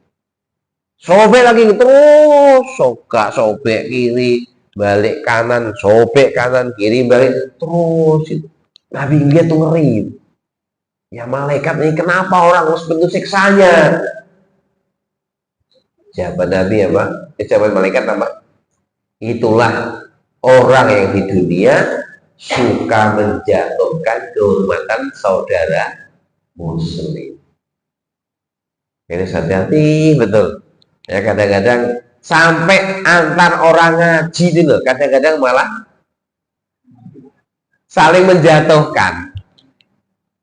Sobek lagi terus, sobek kiri, balik kanan, sobek kanan, kiri, balik terus. Nabi lihat tuh ngeri. Ya malaikat ini kenapa orang harus bentuk siksanya? Jawaban Nabi apa? Jawaban malaikat apa? Itulah orang yang di dunia suka menjatuhkan kehormatan saudara muslim. Ini hati-hati betul. Ya kadang-kadang sampai antar orang ngaji itu loh, kadang-kadang malah saling menjatuhkan.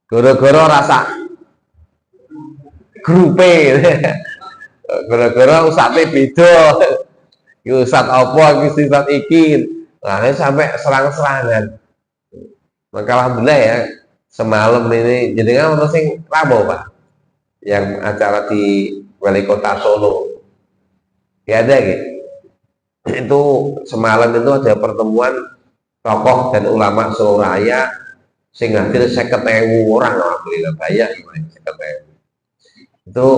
Goro-goro rasa grupe, goro-goro ustadz beda, ustadz apa, ustadz iki, nah sampai serang-serangan. Maka alhamdulillah ya, semalam ini jadi kan ono sing Rabu Pak, yang acara di Wali Kota Solo. Ya ada gitu. Itu semalam itu ada pertemuan tokoh dan ulama Solo Raya sing hadir 50.000 orang, alhamdulillah banyak 50.000. Itu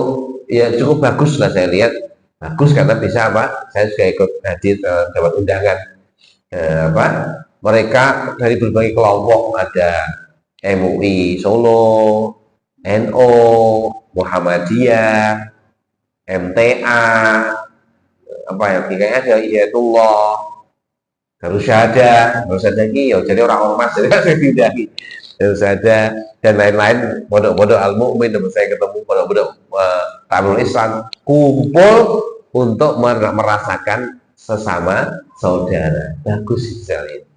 ya cukup bagus lah, saya lihat bagus karena bisa apa? Saya juga ikut hadir dapat undangan apa? Mereka dari berbagai kelompok, ada MUI Solo, NU, Muhammadiyah, MTA, apa ya, kayaknya ada Hidayatullah, harus ada ini ya, jadi orang ormas jadi harus ada, dan lain-lain, pondok-pondok Al-Mu'min, saya ketemu pondok-pondok Tabul Islam kumpul untuk merasakan sesama saudara. Bagus sekali.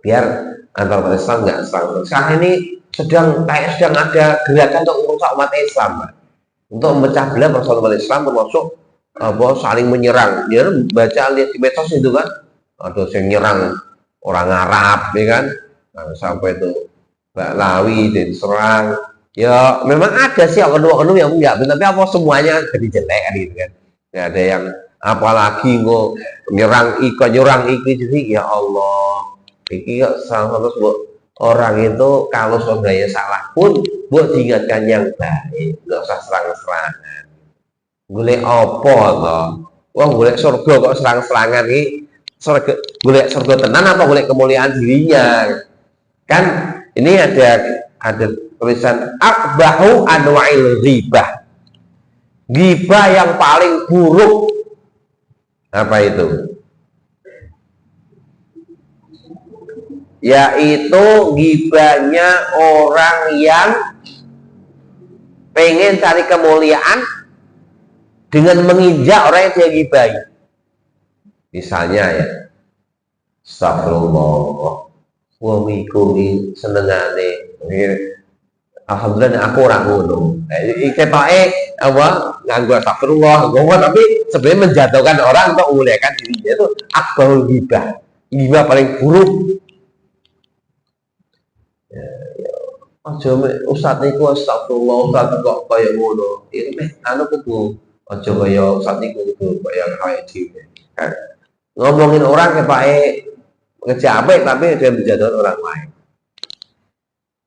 Biar antar umat Islam nggak serang. Sekarang ini sedang ada gerakan untuk merusak umat Islam, Pak. Untuk memecah belah persatuan umat Islam, termasuk saling menyerang. Dia baca lihat di medsos itu kan, ada yang nyerang orang Arab, ya kan, nah, sampai itu Mbak Lawi diserang. Ya memang ada sih oknum-oknum yang enggak, tapi apa semuanya jadi jelek kan gitu kan. Nggak ada yang apalagi kok nyerang iki jadi ya Allah. Iki salah satu orang itu kalau saudaranya salah pun buat diingatkan yang baik, nggak usah serang-serangan. Golek apa toh? Wah golek surga kok serang-serangan ini? Golek surga tenan apa golek kemuliaan dirinya? Kan ini ada tulisan akbahu anwa'il ghibah. Ghibah yang paling buruk apa itu? Yaitu ghibahnya orang yang pengen cari kemuliaan dengan menginjak orang yang dia ghibahi. Misalnya ya, astagfirullah, wong iku senengane, alhamdulillah aku orang ngono. Ketoke apa nganggo astagfirullah, tapi sebenarnya menjatuhkan orang untuk memuliakan dirinya, itu akbarul ghibah. Ghibah paling buruk. Aja ustaz niku astagfirullah, ustaz kok kaya ngono. Iki anu kudu aja kaya ustaz niku kudu kaya awake dhewe. Ngomongin orang kepake ngejapek tapi dia menjatuhkan orang lain.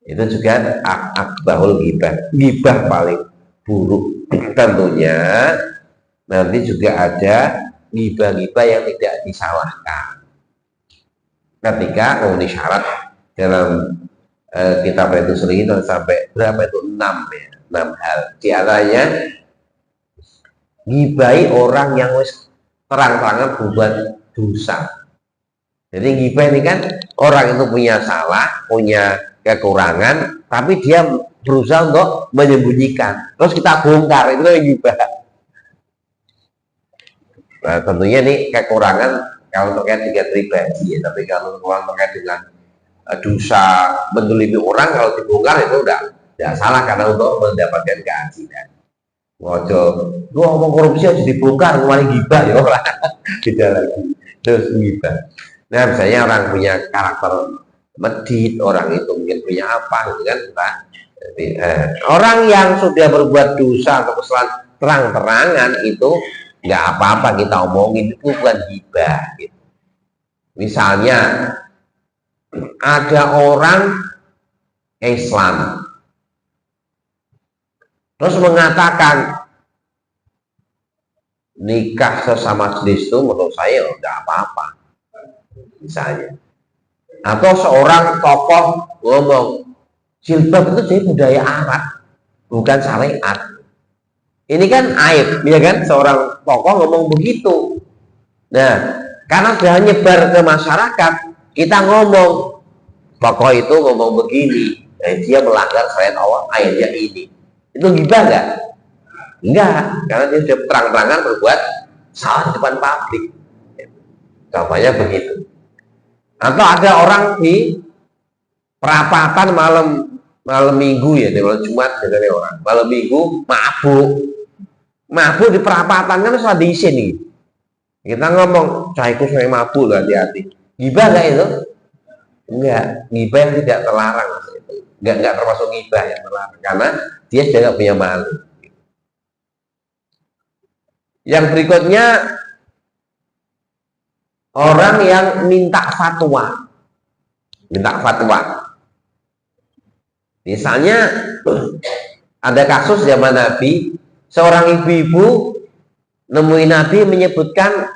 Itu juga akbarul ghibah. Ghibah paling buruk. Tentunya nanti juga ada ghibah-ghibah yang tidak disalahkan. Ketika memenuhi syarat dalam kitab itu sendiri sampai berapa itu 6 ya, 6 hal. Di antaranya ghibahi orang yang wis terang-terangan berbuat dosa. Jadi ghibah ini kan orang itu punya salah, punya kekurangan, tapi dia berusaha untuk menyembunyikan. Terus kita bongkar, itu yang ghibah. Nah, tentunya ini kekurangan kalau terkait dengan pribadi ya, tapi kalau orang terkait dengan dosa mendolimi orang, kalau dibongkar itu udah salah karena untuk mendapatkan keadilan. Ngojo, gua ngomong korupsi aja dibongkar, kemarin ghibah ya orang tidak lagi terus ghibah. Nah misalnya orang punya karakter medit, orang itu mungkin punya apa gitu kan, Pak. Jadi, orang yang sudah berbuat dosa atau kesalahan terang-terangan itu nggak apa-apa kita omongin, itu bukan ghibah gitu. Misalnya ada orang Islam terus mengatakan nikah sesama jenis itu menurut saya tidak apa-apa, misalnya. Atau seorang tokoh ngomong jilbab itu jadi budaya Arab, bukan syariat. Ini kan aib, ya kan, seorang tokoh ngomong begitu. Nah, karena sudah nyebar ke masyarakat, kita ngomong tokoh itu ngomong begini, dia melanggar syariat Allah, ayatnya ini. Itu ghibah nggak? Enggak, karena dia sudah terang-terangan berbuat salah di depan publik. Contohnya begitu. Atau ada orang di perapatan malam minggu ya, di malam Jumat dengan orang malam minggu mabuk di perapatan kan sudah diisin nih. Kita ngomong, cahaiku saya mabuk loh, hati-hati. Gibah nggak itu? Enggak, gibah yang tidak terlarang. Enggak termasuk gibah yang terlarang karena dia sudah nggak punya malu. Yang berikutnya, orang yang minta fatwa. Misalnya ada kasus zaman Nabi, seorang ibu-ibu nemuin Nabi menyebutkan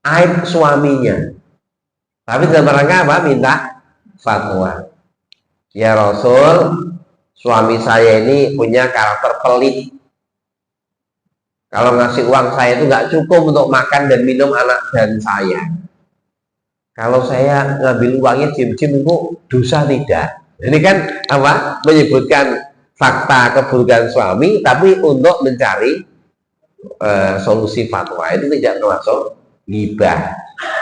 aib suaminya, tapi dalam rangka apa? Minta fatwa. Ya Rasul, suami saya ini punya karakter pelit. Kalau ngasih uang saya itu nggak cukup untuk makan dan minum anak dan saya. Kalau saya ngambil uangnya jim-jim itu dosa tidak? Ini kan apa? Menyebutkan fakta keburukan suami, tapi untuk mencari solusi fatwa itu tidak termasuk ghibah.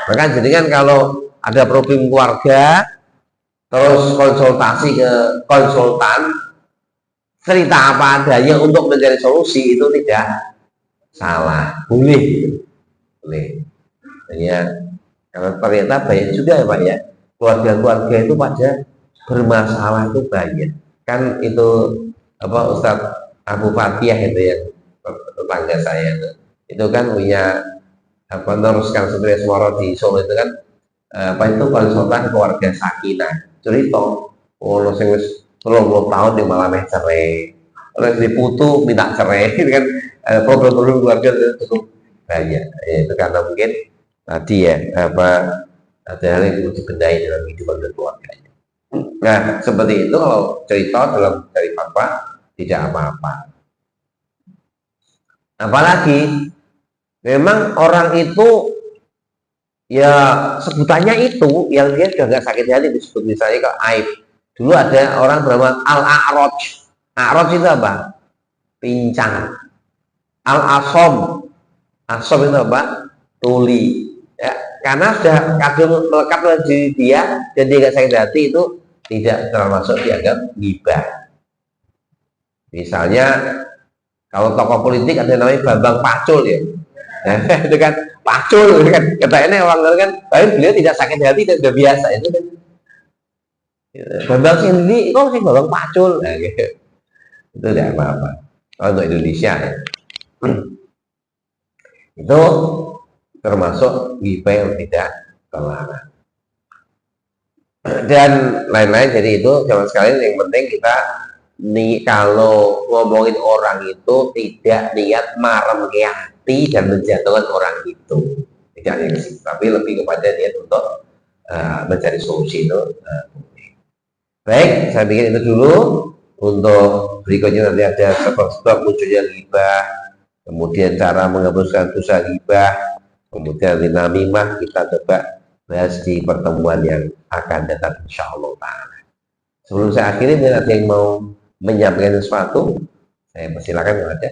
Maka jadi kan kalau ada problem keluarga, terus konsultasi ke konsultan, cerita apa adanya untuk mencari solusi, itu tidak salah, boleh. Ya, karena ternyata banyak juga ya Pak ya, keluarga-keluarga itu pada bermasalah itu banyak. Kan itu apa, Ustadz Abu Fatihah itu ya, tetangga saya itu kan punya apa, meneruskan Sutris Moro di Solo itu kan apa itu konsultan keluarga sakinah, cerita oh sing wis 30 tahun dia malah cerai, terus diputu minta cerai. Itu kan problem-problem keluarga itu cukup banyak ya, itu karena mungkin tadi ya apa, ada hal yang perlu dibenahi dalam kehidupan berkeluarga. Nah, seperti itu kalau cerita dalam dari fatwa tidak apa-apa. Apalagi memang orang itu ya sebutannya itu yang dia sudah nggak sakit hati disebut misalnya ke aib. Dulu ada orang bernama Al-A'raj. A'raj itu apa? Pincang. Al-Asom. Asom itu apa? Tuli. Ya, karena sudah kadung melekat dalam diri dia dan dia nggak sakit hati, itu tidak termasuk dianggap ghibah. Misalnya kalau tokoh politik ada namanya Bambang Pacul ya, nah, itu kan Pacul kan, katanya orang kan, tapi beliau tidak sakit hati dan sudah biasa itu kan. Bambang sendiri kok sih Bambang Pacul, nah, gitu. Itu tidak apa-apa. Kalau untuk Indonesia ya, itu termasuk ghibah yang tidak terlarang dan lain-lain. Jadi itu sama sekali yang penting kita nih kalau ngomongin orang itu tidak niat marem ke hati dan menjatuhkan orang itu, tidak niat ke situ, tapi lebih kepada niat untuk mencari solusi itu. Baik, saya pikir itu dulu. Untuk berikutnya nanti ada sebab-sebab munculnya ghibah, kemudian cara menghapuskan dosa ghibah, kemudian namimah, kita coba bahas di pertemuan yang akan datang insyaallah ta'ala. Sebelum saya akhiri, mungkin ada yang mau menyampaikan sesuatu, saya persilakan yang ada.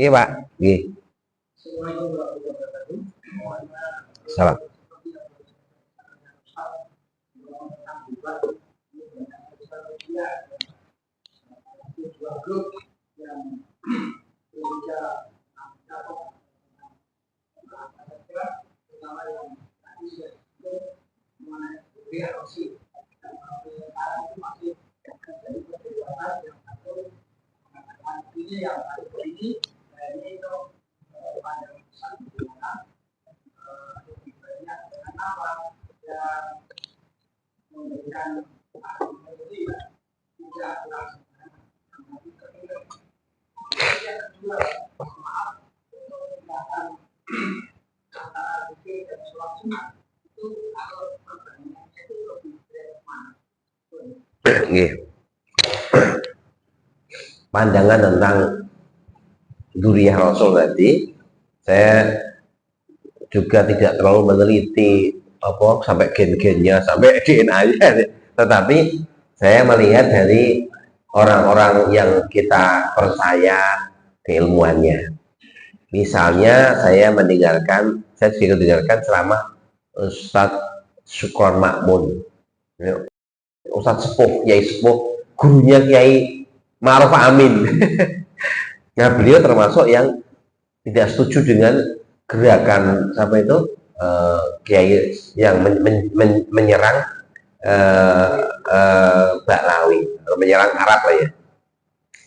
Iya Pak. Iya. Salam. Pandangan tentang dzurriyyah Rasul tadi, saya juga tidak terlalu meneliti apa sampai gen-gennya, sampai DNA-nya, tetapi saya melihat dari orang-orang yang kita percaya, keilmuannya. Misalnya saya juga mendengarkan ceramah Ustadz Syukron Makmun, Ustadz Sepuh, Kiai Sepuh, gurunya Kiai Ma'ruf Amin. Nah, beliau termasuk yang tidak setuju dengan gerakan apa itu Kiai yang menyerang Baklawi, menyerang Arab lah ya.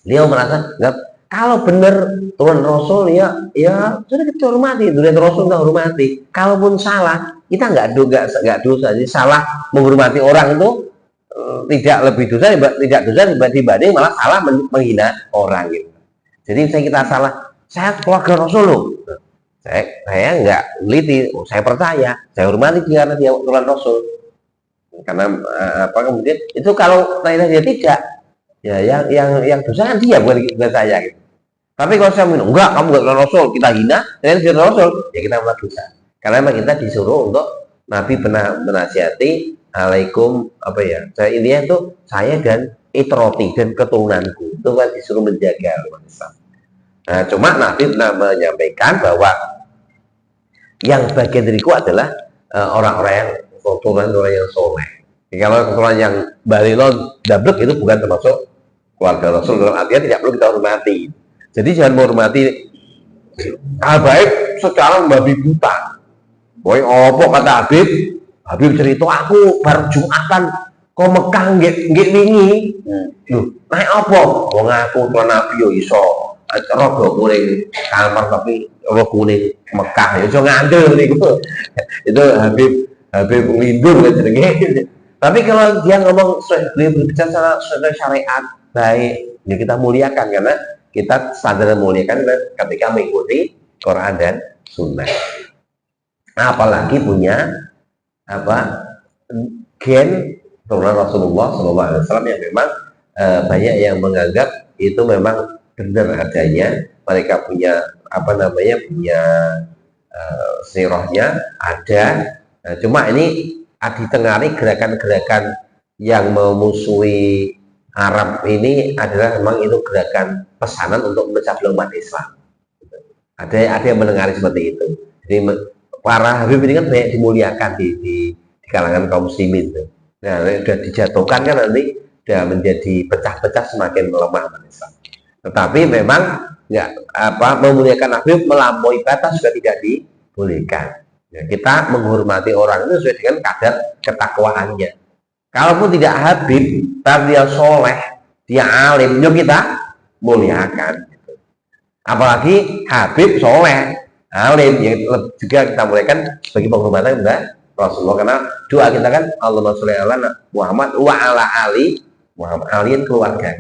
Beliau merasa nggak, kalau benar Tuhan Rasul ya sudah kita hormati, Tuhan Rasul kita hormati. Kalaupun salah, kita nggak dosa. Jadi salah menghormati orang itu tidak lebih dosa, tidak dosa dibanding malah salah menghina orang gitu. Jadi saya kita salah, saya keluarga Rasul loh. Saya nggak teliti, saya percaya, saya hormati karena dia Tuhan Rasul. Karena kemudian itu kalau dia tidak, ya yang dosa kan dia, bukan saya gitu. Tapi kalau saya bilang enggak, kamu nggak Rasul, kita hina, dan dia Rasul, ya kita malah dosa. Karena memang kita disuruh untuk Nabi pernah menasihati, alaikum saya intinya itu saya dan itroti dan keturunanku itu kan disuruh menjaga umat Islam. Nah, cuma Nabi pernah menyampaikan bahwa yang bagian dariku adalah orang-orang yang keturunan orang yang soleh. Kalau keturunan yang balilon dablek itu bukan termasuk keluarga Rasul, dalam artian tidak perlu kita hormati. Jadi jangan menghormati baik secara membabi buta. Boy opo kata Habib cerita aku baru Jumatan kok Mekah nggih wingi. Lho, naik apa? Wong aku tuan Nabi yo iso rogo kuning kamar tapi rogo kuning Mekah ya iso ngandel niku. Itu Habib lindung kan jenenge. Tapi kalau dia ngomong berbicara secara syariat baik, ya kita muliakan karena kita sadar memuliakan ketika mengikuti Quran dan Sunnah. Apalagi punya gen turunan Rasulullah SAW yang memang banyak yang menganggap itu memang benar adanya. Mereka punya punya sirahnya ada. Cuma ini ditengarai gerakan-gerakan yang memusuhi Arab ini adalah memang itu gerakan pesanan untuk memecah belah umat Islam. Ada yang mendengar seperti itu. Jadi para Habib ini kan banyak dimuliakan di kalangan kaum muslimin. Nah, sudah dijatuhkan kan nanti sudah menjadi pecah-pecah semakin melemah umat Islam. Tetapi memang memuliakan Habib melampaui batas juga tidak dibolehkan. Ya, kita menghormati orang itu sesuai dengan kadar ketakwaannya. Kalaupun tidak Habib, tapi dia soleh, dia alim, yuk kita muliakan. Apalagi Habib soleh, alim, yang juga kita muliakan sebagai penghormatan kepada Rasulullah. Karena doa kita kan Allahumma sholli ala Muhammad wa ala ali Muhammad, aliin keluarga.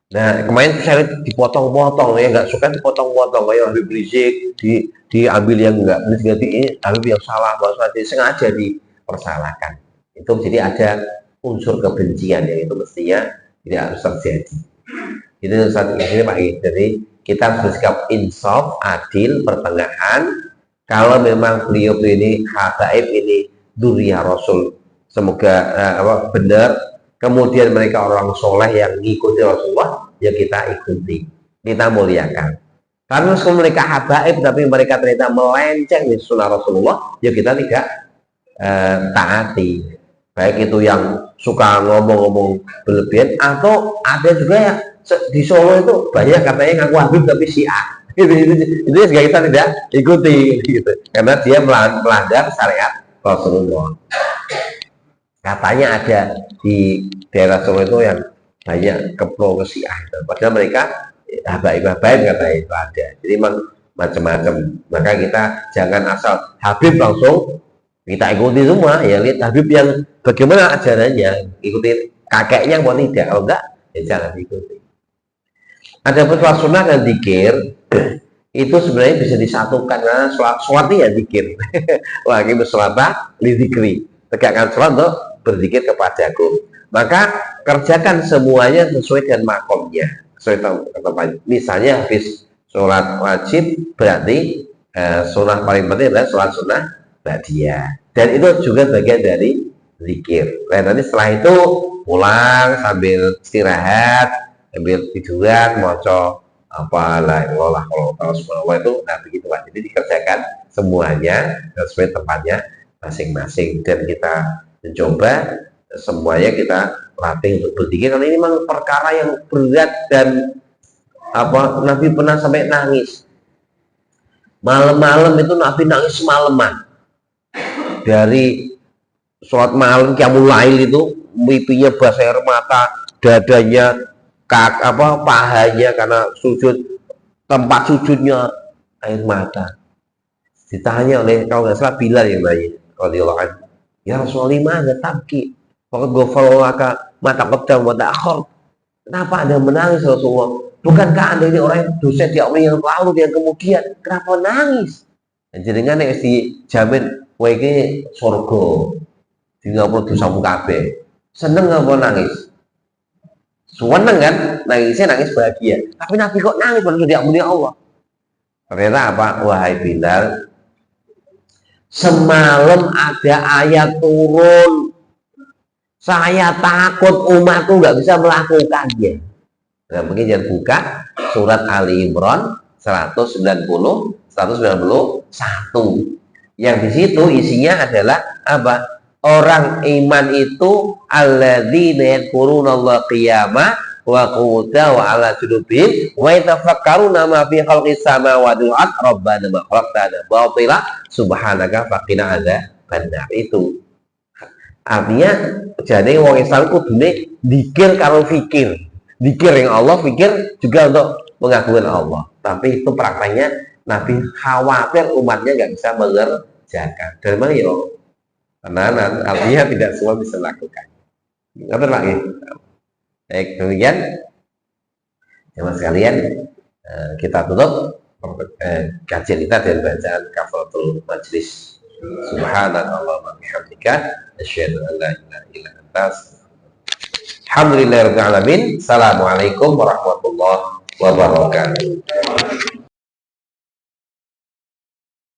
Nah, kemarin saya dipotong-potong, ya nggak suka dipotong-potong kayak Habib Rizik, diambil yang nggak ganti Habib yang salah, bahwa sengaja dipersalahkan. Itu jadi ada unsur kebencian yang itu mestinya tidak harus terjadi. Itu saat ini Pak. Jadi kita harus bersikap insaf, adil, pertengahan. Kalau memang beliau ini habaib ini dzurriyyah Rasul, semoga benar. Kemudian mereka orang soleh yang mengikuti Rasulullah, ya kita ikuti, kita muliakan. Karena mereka habaib tapi mereka ternyata melenceng di sunnah Rasulullah, ya kita tidak taati. Baik itu yang suka ngomong-ngomong berlebihan, atau ada juga yang di Solo itu banyak katanya ngaku Habib tapi Syiah. Itu juga kita tidak ikuti, gitu. Karena dia melanggar syariat Rasulullah. Katanya ada di daerah Solo itu yang banyak kepro ke Syiah, padahal mereka habaib-habaib katanya itu ada. Jadi memang macam-macam. Maka kita jangan asal Habib langsung kita ikuti semua. Ya lihat Habib yang bagaimana ajarannya, ikuti kakeknya mau tidak. Kalau enggak, ya jangan ikuti. Ada sholat sunnah dan zikir itu sebenarnya bisa disatukan karena sholat ya zikir. Lagi bersolata li zikri, tegakkan sholat untuk berzikir kepadaku. Maka kerjakan semuanya sesuai dengan makomnya, sesuai tempatnya. Misalnya habis sholat wajib, berarti sunnah paling penting adalah sholat sunnah ba'diyah. Dan itu juga bagian dari zikir. Nah, nanti setelah itu pulang sambil istirahat, ambil tiduran maca apa la ilaha illallah subhanallah itu, nah begitu Pak. Jadi dikerjakan semuanya sesuai tempatnya masing-masing, dan kita mencoba semuanya kita latih untuk berzikir, karena ini memang perkara yang berat. Dan apa, Nabi pernah sampai nangis malam-malam itu, Nabi nangis semalaman dari sholat malam qiyamul lail itu, pipinya basah air mata, dadanya pahanya karena sujud, tempat sujudnya air mata. Ditanya oleh, kalau nggak salah, Bilal yang nanya radhiyallahu anhu, ya Rasulullah, mana tabki faqad ghafara mata qaddam wa ta'akhir. Kenapa Anda menangis Rasulullah? Bukankah Anda ini orang yang dosa di Allah yang lalu yang kemudian, kenapa nangis? Jenengan nek dijamin kowe iki surga, di ngapura dosamu kabeh. Seneng apa nangis? Seneng kan? Nangisnya nangis bahagia. Tapi Nabi kok nangis pada sudah diampuni Allah? Ternyata apa? Wahai Bilal, semalam ada ayat turun. Saya takut umatku nggak bisa melakukannya. Nah, mungkin jangan buka surat Ali Imran 191. Yang di situ isinya adalah apa? Orang iman itu alladzina yadhkurunallaha qiyama wa qu'udan wa 'ala junubihim wa yatafakkaruna ma fi khalqis samawati wal ardh rabbana ma khalaqtana batila subhanaka faqina adzabannar. Itu artinya jadi wong Islam kudune dzikir karo fikir. Dzikir yang Allah, fikir juga untuk mengagungkan Allah. Tapi itu prakteknya Nabi khawatir umatnya nggak bisa mengerjakan. Dari mana ya? Tenanan, artinya tidak semua bisa melakukan. Ngerti lagi? Baik, demikian teman sekalian, kita tutup kajian kita dengan bacaan kafaratul majlis. Subhanallah wa bihamdika asyhadu an la ilaha illa anta alhamdulillahirabbil alamin. Assalamualaikum warahmatullahi wabarakatuh.